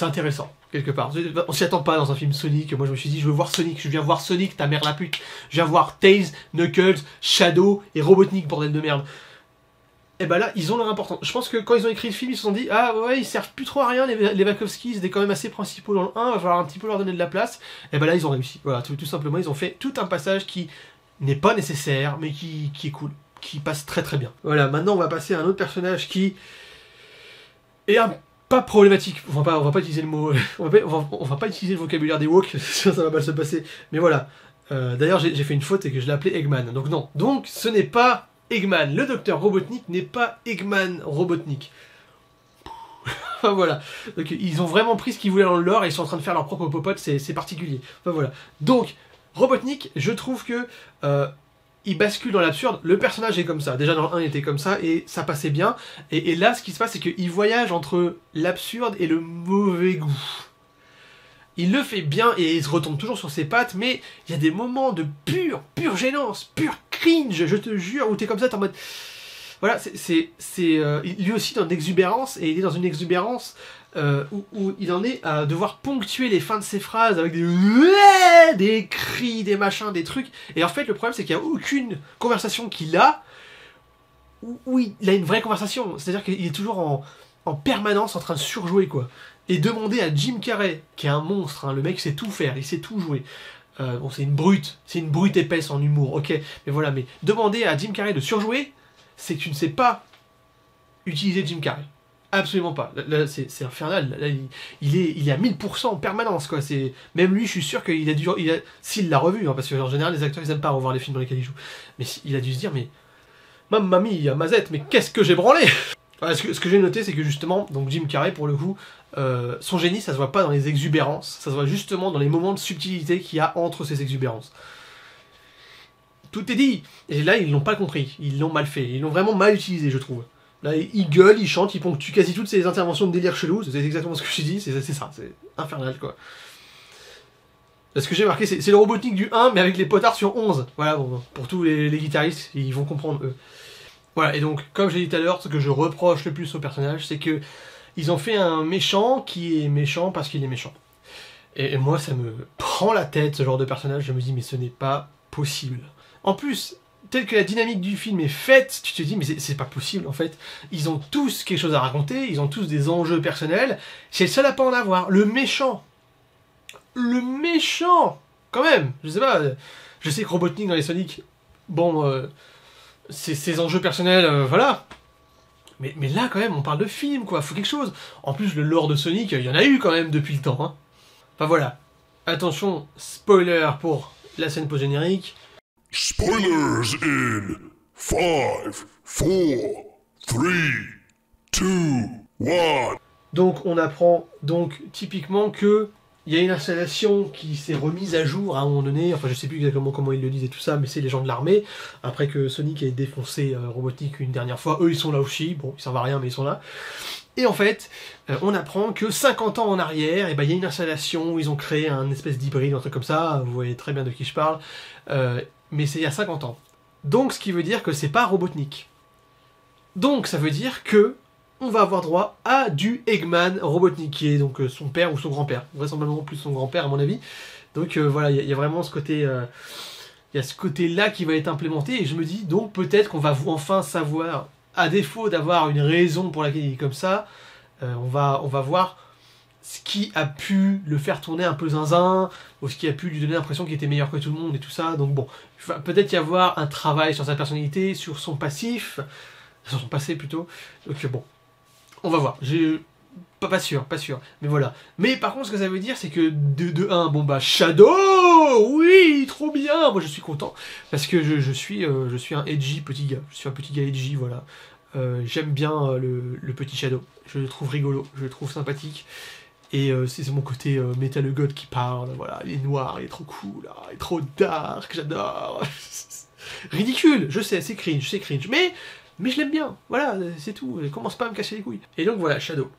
intéressant, quelque part. On s'y attend pas dans un film Sonic. Moi, je me suis dit, je veux voir Sonic. Je viens voir Sonic, ta mère la pute. Je viens voir Tails, Knuckles, Shadow et Robotnik, bordel de merde. Et ben là, ils ont leur importance. Je pense que quand ils ont écrit le film, ils se sont dit, ah ouais, ils servent plus trop à rien, les Wachowski, ils étaient quand même assez principaux dans le 1, va falloir un petit peu leur donner de la place. Et ben là, ils ont réussi. Voilà, tout simplement, ils ont fait tout un passage qui n'est pas nécessaire, mais qui est cool, qui passe très très bien. Voilà, maintenant, on va passer à un autre personnage qui est pas problématique. On va pas utiliser le mot, on va pas utiliser le vocabulaire des woke, ça va mal se passer. Mais voilà. D'ailleurs, j'ai fait une faute et que je l'ai appelé Eggman. Donc non. Donc, ce n'est pas Eggman. Le docteur Robotnik n'est pas Eggman Robotnik. Enfin voilà. Donc, ils ont vraiment pris ce qu'ils voulaient dans le lore et ils sont en train de faire leur propre popote, c'est particulier. Enfin voilà. Donc, Robotnik, je trouve que il bascule dans l'absurde. Le personnage est comme ça. Déjà dans le 1, il était comme ça et ça passait bien. Et là, ce qui se passe, c'est qu'il voyage entre l'absurde et le mauvais goût. Il le fait bien et il se retombe toujours sur ses pattes, mais il y a des moments de pure gênance, pure cringe, je te jure, où t'es comme ça, t'es en mode... Voilà, lui aussi dans une exubérance, et il est dans une exubérance où il en est à devoir ponctuer les fins de ses phrases avec des cris, des machins, des trucs. Et en fait, le problème, c'est qu'il n'y a aucune conversation qu'il a où il a une vraie conversation. C'est-à-dire qu'il est toujours en permanence en train de surjouer, quoi. Et demander à Jim Carrey, qui est un monstre, hein, le mec sait tout faire, il sait tout jouer. Bon, c'est une brute épaisse en humour, ok, mais voilà, mais demander à Jim Carrey de surjouer, c'est que tu ne sais pas utiliser Jim Carrey. Absolument pas. Là, c'est infernal. Là, il est à 1000% en permanence, quoi. Même lui, je suis sûr qu'il a dû... S'il l'a revu, hein, parce qu'en général, les acteurs, ils aiment pas revoir les films dans lesquels ils jouent. Mais il a dû se dire, mais... Mamma mia, Mazette, mais qu'est-ce que j'ai branlé. Voilà, ce que j'ai noté, c'est que justement, donc Jim Carrey, pour le coup, son génie, ça se voit pas dans les exubérances, ça se voit justement dans les moments de subtilité qu'il y a entre ces exubérances. Tout est dit. Et là, ils l'ont pas compris. Ils l'ont mal fait. Ils l'ont vraiment mal utilisé, je trouve. Là, il gueule, il chante, il ponctue quasi toutes ces interventions de délire chelou. C'est exactement ce que j'ai dit, c'est ça, c'est infernal, quoi. Là, ce que j'ai marqué, c'est le Robotnik du 1, mais avec les potards sur 11. Voilà, bon, pour tous les guitaristes, ils vont comprendre, eux. Voilà, et donc, comme j'ai dit tout à l'heure, ce que je reproche le plus au personnage, c'est que ils ont fait un méchant qui est méchant parce qu'il est méchant. Et moi, ça me prend la tête, ce genre de personnage, je me dis, mais ce n'est pas possible. En plus... tel que la dynamique du film est faite, tu te dis, mais c'est pas possible, en fait. Ils ont tous quelque chose à raconter, ils ont tous des enjeux personnels, c'est le seul à pas en avoir. Le méchant, quand même, je sais pas, je sais que Robotnik dans les Sonic, bon, c'est ses enjeux personnels, voilà. Mais là, quand même, on parle de film, quoi, faut quelque chose. En plus, le lore de Sonic, il y en a eu, quand même, depuis le temps, hein. Enfin, voilà. Attention, spoiler pour la scène post-générique. Spoilers in 5, 4, 3, 2, 1. Donc on apprend donc typiquement que il y a une installation qui s'est remise à jour à un moment donné, enfin je sais plus exactement comment ils le disent et tout ça, mais c'est les gens de l'armée, après que Sonic ait défoncé Robotnik une dernière fois, eux ils sont là aussi, bon ils servent à rien mais ils sont là. Et en fait, on apprend que 50 ans en arrière, il y a une installation où ils ont créé un espèce d'hybride, un truc comme ça, vous voyez très bien de qui je parle, mais c'est il y a 50 ans. Donc ce qui veut dire que c'est pas Robotnik. Donc ça veut dire que on va avoir droit à du Eggman Robotnik, qui est donc son père ou son grand-père, vraisemblablement plus son grand-père à mon avis. Donc voilà, il y a vraiment ce côté... il y a ce côté-là qui va être implémenté, et je me dis, donc peut-être qu'on va enfin savoir, à défaut d'avoir une raison pour laquelle il est comme ça, on va voir ce qui a pu le faire tourner un peu zinzin, ou ce qui a pu lui donner l'impression qu'il était meilleur que tout le monde et tout ça. Donc bon, il va peut-être y avoir un travail sur sa personnalité, sur son passif, sur son passé plutôt. Donc bon, on va voir. Pas sûr. Mais voilà. Mais par contre, ce que ça veut dire, c'est que de 1, bon bah Shadow, oui, trop bien. Moi, je suis content parce que je suis un edgy petit gars. Je suis un petit gars edgy, voilà. J'aime bien le petit Shadow. Je le trouve rigolo, je le trouve sympathique. Et c'est mon côté Metal God qui parle, voilà, il est noir, il est trop cool, là, il est trop dark, j'adore. Ridicule, je sais, c'est cringe, mais je l'aime bien, voilà, c'est tout, commence pas à me casser les couilles. Et donc voilà, Shadow.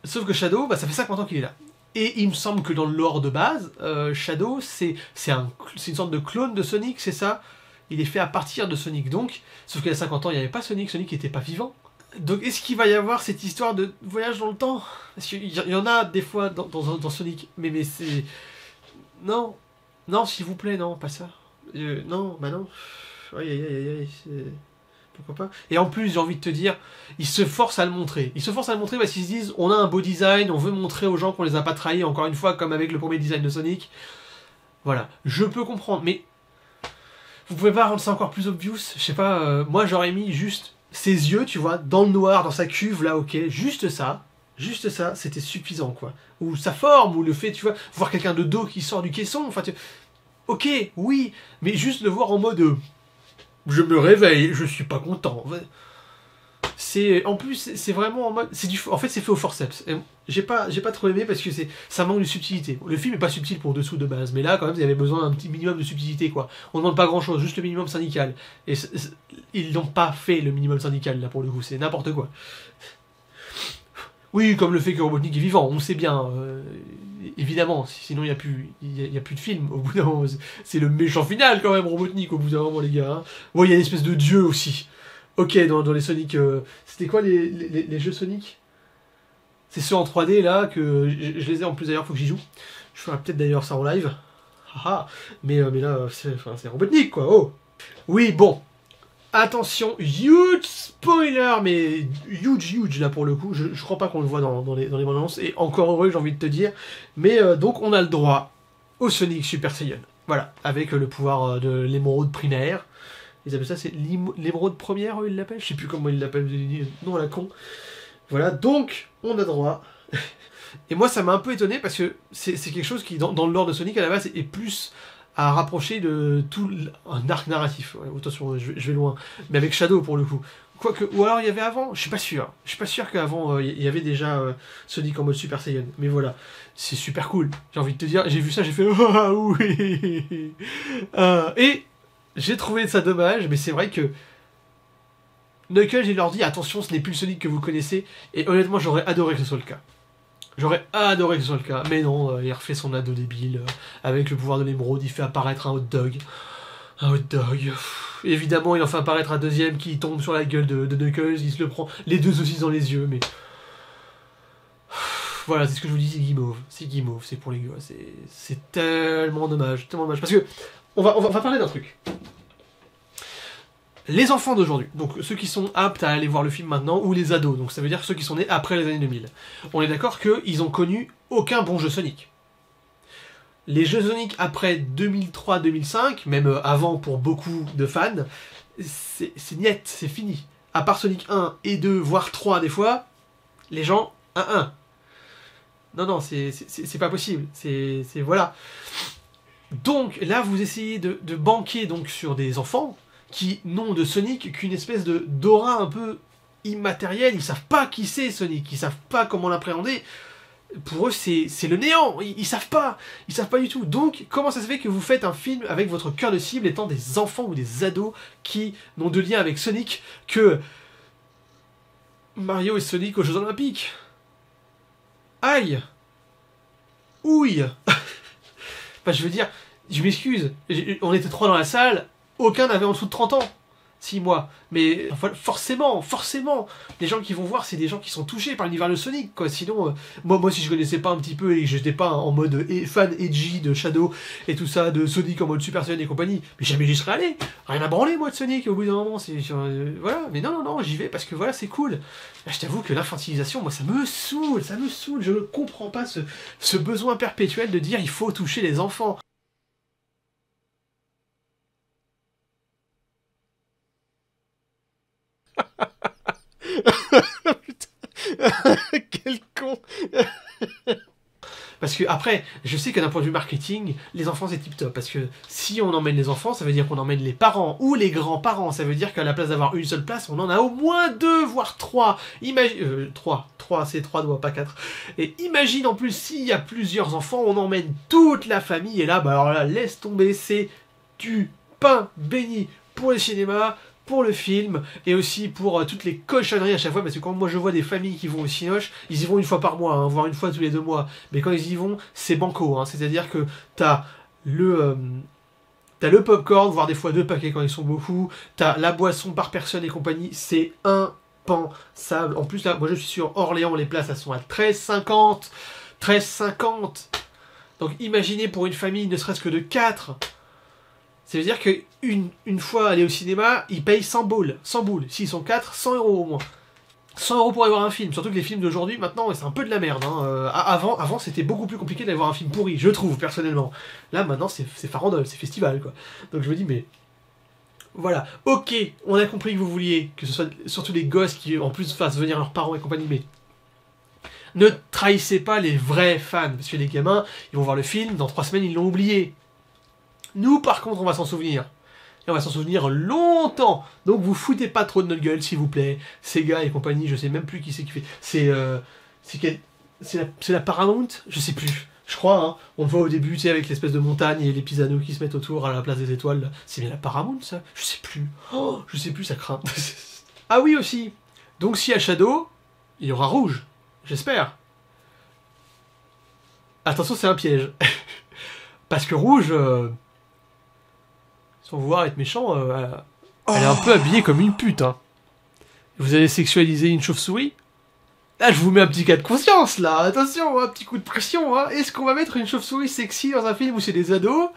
Sauf que Shadow, bah, ça fait 50 ans qu'il est là. Et il me semble que dans le lore de base, Shadow, c'est une sorte de clone de Sonic, c'est ça? Il est fait à partir de Sonic, donc, sauf qu'il y a 50 ans, il n'y avait pas Sonic n'était pas vivant. Donc est-ce qu'il va y avoir cette histoire de voyage dans le temps? Parce qu'il y en a des fois dans Sonic, mais c'est... Non, s'il vous plaît, non, pas ça. Non, bah non. Aïe, pourquoi pas? Et en plus, j'ai envie de te dire, ils se forcent à le montrer. Ils se forcent à le montrer parce qu'ils se disent, on a un beau design, on veut montrer aux gens qu'on les a pas trahis, encore une fois, comme avec le premier design de Sonic. Voilà, je peux comprendre, mais... Vous pouvez pas rendre ça encore plus obvious? Je sais pas, moi j'aurais mis juste... ses yeux, tu vois, dans le noir, dans sa cuve, là, ok, juste ça, c'était suffisant, quoi. Ou sa forme, ou le fait, tu vois, voir quelqu'un de dos qui sort du caisson, enfin, ok, oui, mais juste le voir en mode, je me réveille, je suis pas content. En plus, c'est vraiment en mode, en fait, c'est fait au forceps. J'ai pas trop aimé parce que ça manque de subtilité. Le film est pas subtil pour dessous de base, mais là, quand même, il y avait besoin d'un petit minimum de subtilité, quoi. On demande pas grand chose, juste le minimum syndical. Et ils n'ont pas fait le minimum syndical, là, pour le coup, c'est n'importe quoi. Oui, comme le fait que Robotnik est vivant, on sait bien, évidemment, sinon il y a plus de film, au bout d'un moment, c'est le méchant final, quand même, Robotnik, au bout d'un moment, les gars. Hein. Bon, il y a une espèce de dieu aussi. Ok, dans les Sonic... c'était quoi les jeux Sonic? C'est ceux en 3D, là, que... Je les ai en plus, d'ailleurs, faut que j'y joue. Je ferai peut-être d'ailleurs ça en live. Haha. Mais là, c'est Robotnik, quoi, oh. Oui, bon. Attention, huge spoiler, mais huge, là, pour le coup. Je crois pas qu'on le voit dans les bandes annonces. Et encore heureux, j'ai envie de te dire. Mais donc, on a le droit au Sonic Super Saiyan. Voilà, avec le pouvoir de l'émeraude primaire. Ils appellent ça, c'est l'émeraude première, eux, ils l'appellent. Je sais plus comment ils l'appellent, non, la con. Voilà, donc on a droit. Et moi ça m'a un peu étonné parce que c'est quelque chose qui dans le lore de Sonic à la base est plus à rapprocher de tout un arc narratif. Ouais, attention, je vais loin. Mais avec Shadow pour le coup. Quoique, ou alors il y avait avant, je suis pas sûr. Je suis pas sûr qu'avant il y avait déjà Sonic en mode Super Saiyan. Mais voilà, c'est super cool. J'ai envie de te dire, j'ai vu ça, j'ai fait ah oui. Et j'ai trouvé ça dommage, mais c'est vrai que Knuckles, il leur dit attention, ce n'est plus le Sonic que vous connaissez. Et honnêtement, j'aurais adoré que ce soit le cas. J'aurais adoré que ce soit le cas. Mais non, il refait son ado débile. Avec le pouvoir de l'émeraude, il fait apparaître un hot dog. Un hot dog. Évidemment, il en fait apparaître un deuxième qui tombe sur la gueule de Knuckles. Il se le prend les deux aussi dans les yeux. Mais voilà, c'est ce que je vous dis, c'est guimauve. C'est guimauve, c'est pour les gars. C'est tellement dommage. Tellement dommage. Parce que on va parler d'un truc. Les enfants d'aujourd'hui, donc ceux qui sont aptes à aller voir le film maintenant, ou les ados, donc ça veut dire ceux qui sont nés après les années 2000, on est d'accord qu'ils ont connu aucun bon jeu Sonic. Les jeux Sonic après 2003-2005, même avant pour beaucoup de fans, c'est niet, c'est fini. À part Sonic 1 et 2, voire 3 des fois, les gens, 1-1. Non, c'est pas possible, c'est voilà. Donc là, vous essayez de banquer donc sur des enfants qui n'ont de Sonic qu'une espèce d'aura un peu immatérielle. Ils savent pas qui c'est Sonic, ils savent pas comment l'appréhender. Pour eux, c'est le néant, ils savent pas du tout. Donc, comment ça se fait que vous faites un film avec votre cœur de cible étant des enfants ou des ados qui n'ont de lien avec Sonic que Mario et Sonic aux Jeux Olympiques? Aïe! Ouille! Enfin, je veux dire, je m'excuse, on était 3 dans la salle, aucun n'avait en dessous de 30 ans. 6 mois. Mais forcément, les gens qui vont voir, c'est des gens qui sont touchés par l'univers de Sonic, quoi. Sinon, moi, si je connaissais pas un petit peu et que j'étais pas en mode fan edgy de Shadow et tout ça, de Sonic en mode Super Saiyan et compagnie, mais jamais j'y serais allé. Rien à branler, moi, de Sonic, au bout d'un moment. Voilà, mais non, j'y vais parce que voilà, c'est cool. Là, je t'avoue que l'infantilisation, moi, ça me saoule. Je ne comprends pas ce besoin perpétuel de dire il faut toucher les enfants. Putain. Quel con. Parce que après, je sais que d'un point de vue marketing, les enfants c'est tip top. Parce que si on emmène les enfants, ça veut dire qu'on emmène les parents ou les grands-parents. Ça veut dire qu'à la place d'avoir une seule place, on en a au moins 2, voire 3. Imagine 3, c'est 3 doigts, pas 4. Et imagine en plus s'il y a plusieurs enfants, on emmène toute la famille. Et là, bah alors là, laisse tomber, c'est du pain béni pour le cinéma, pour le film, et aussi pour toutes les cochonneries à chaque fois, parce que quand moi je vois des familles qui vont au Cinoche, ils y vont une fois par mois, hein, voire une fois tous les 2 mois, mais quand ils y vont, c'est banco, hein, c'est-à-dire que t'as le popcorn, voire des fois 2 paquets quand ils sont beaucoup, t'as la boisson par personne et compagnie, c'est impensable. En plus là, moi je suis sur Orléans, les places elles sont à 13,50, 13,50, donc imaginez pour une famille ne serait-ce que de 4. Ça veut dire qu'une fois aller au cinéma, ils payent 100 boules. 100 boules. S'ils sont 4, 100 euros au moins. 100 euros pour aller voir un film. Surtout que les films d'aujourd'hui, maintenant, c'est un peu de la merde. Hein. Avant, c'était beaucoup plus compliqué d'aller voir un film pourri, je trouve, personnellement. Là, maintenant, c'est farandole, c'est festival, quoi. Donc je me dis, mais... Voilà. Ok, on a compris que vous vouliez que ce soit surtout les gosses qui, en plus, fassent venir leurs parents et compagnie, mais... Ne trahissez pas les vrais fans. Parce que les gamins, ils vont voir le film, dans 3 semaines, ils l'ont oublié. Nous, par contre, on va s'en souvenir. Et on va s'en souvenir longtemps. Donc, vous foutez pas trop de notre gueule, s'il vous plaît. Sega et compagnie, je sais même plus qui c'est qui fait. C'est la Paramount? Je sais plus. Je crois, hein. On le voit au début, tu sais, avec l'espèce de montagne et les pisanos qui se mettent autour à la place des étoiles. C'est bien la Paramount, ça? Je sais plus. Oh, je sais plus, ça craint. Ah oui, aussi. Donc, s'il y a Shadow, il y aura Rouge. J'espère. Attention, c'est un piège. Parce que Rouge... sans vouloir être méchant, elle est un peu habillée comme une pute. Hein. Vous allez sexualiser une chauve-souris? Là, je vous mets un petit cas de conscience, là. Attention, un petit coup de pression. Hein. Est-ce qu'on va mettre une chauve-souris sexy dans un film où c'est des ados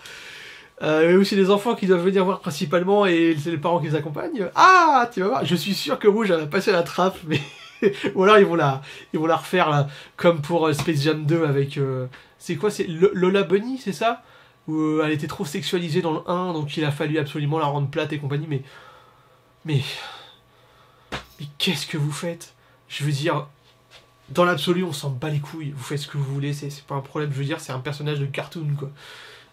où c'est des enfants qui doivent venir voir principalement et c'est les parents qui les accompagnent? Ah, tu vas voir. Je suis sûr que Rouge, elle a passé la trappe, mais... Ou alors, ils vont la refaire, là, comme pour Space Jam 2 avec... c'est quoi? C'est Lola Bunny, c'est ça? Où elle était trop sexualisée dans le 1, donc il a fallu absolument la rendre plate et compagnie, mais qu'est-ce que vous faites? Je veux dire, Dans l'absolu, on s'en bat les couilles, vous faites ce que vous voulez, c'est pas un problème, je veux dire, c'est un personnage de cartoon, quoi.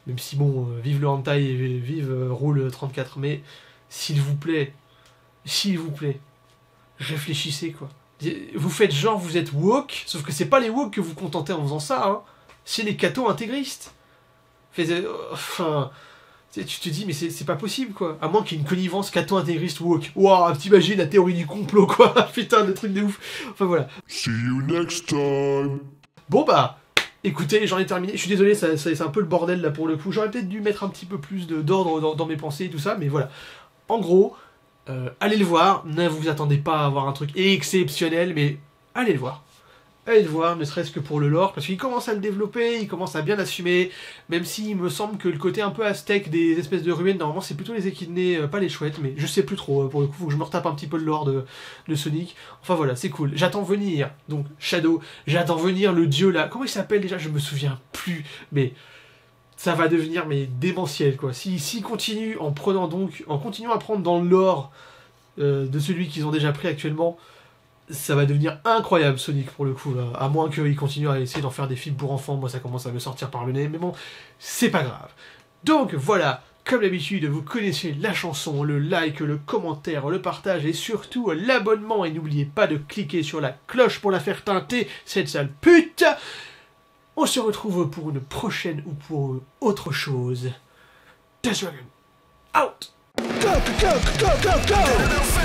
Même si, bon, vive le hentai et vive Rule 34, mais s'il vous plaît, réfléchissez, quoi. Vous faites genre, vous êtes woke, sauf que c'est pas les woke que vous contentez en faisant ça, hein. C'est les cathos intégristes. Enfin... Tu te dis, mais c'est pas possible, quoi. À moins qu'il y ait une connivence catho-intégriste woke. Waouh, t'imagines la théorie du complot, quoi. Putain, de truc de ouf. Enfin, voilà. See you next time. Bon, bah, écoutez, j'en ai terminé. Je suis désolé, c'est un peu le bordel, là, pour le coup. J'aurais peut-être dû mettre un petit peu plus d'ordre dans mes pensées et tout ça, mais voilà. En gros, allez le voir. Ne vous attendez pas à avoir un truc exceptionnel, mais allez le voir. Allez le voir, ne serait-ce que pour le lore, parce qu'il commence à le développer, il commence à bien assumer, même s'il me semble que le côté un peu aztèque des espèces de ruines, normalement c'est plutôt les échidnés, pas les chouettes, mais je sais plus trop, pour le coup, faut que je me retape un petit peu le lore de Sonic. Enfin voilà, c'est cool. J'attends venir, donc Shadow, j'attends venir le dieu là, comment il s'appelle déjà, je me souviens plus, mais ça va devenir mais démentiel, quoi. S'il continue en continuant à prendre dans le lore de celui qu'ils ont déjà pris actuellement, ça va devenir incroyable Sonic pour le coup, là. À moins qu'il continue à essayer d'en faire des films pour enfants, moi ça commence à me sortir par le nez, mais bon, c'est pas grave. Donc voilà, comme d'habitude, vous connaissez la chanson, le like, le commentaire, le partage et surtout l'abonnement, et n'oubliez pas de cliquer sur la cloche pour la faire teinter, cette sale pute. On se retrouve pour une prochaine ou pour autre chose. Death Dragon, out! Go, go, go, go, go!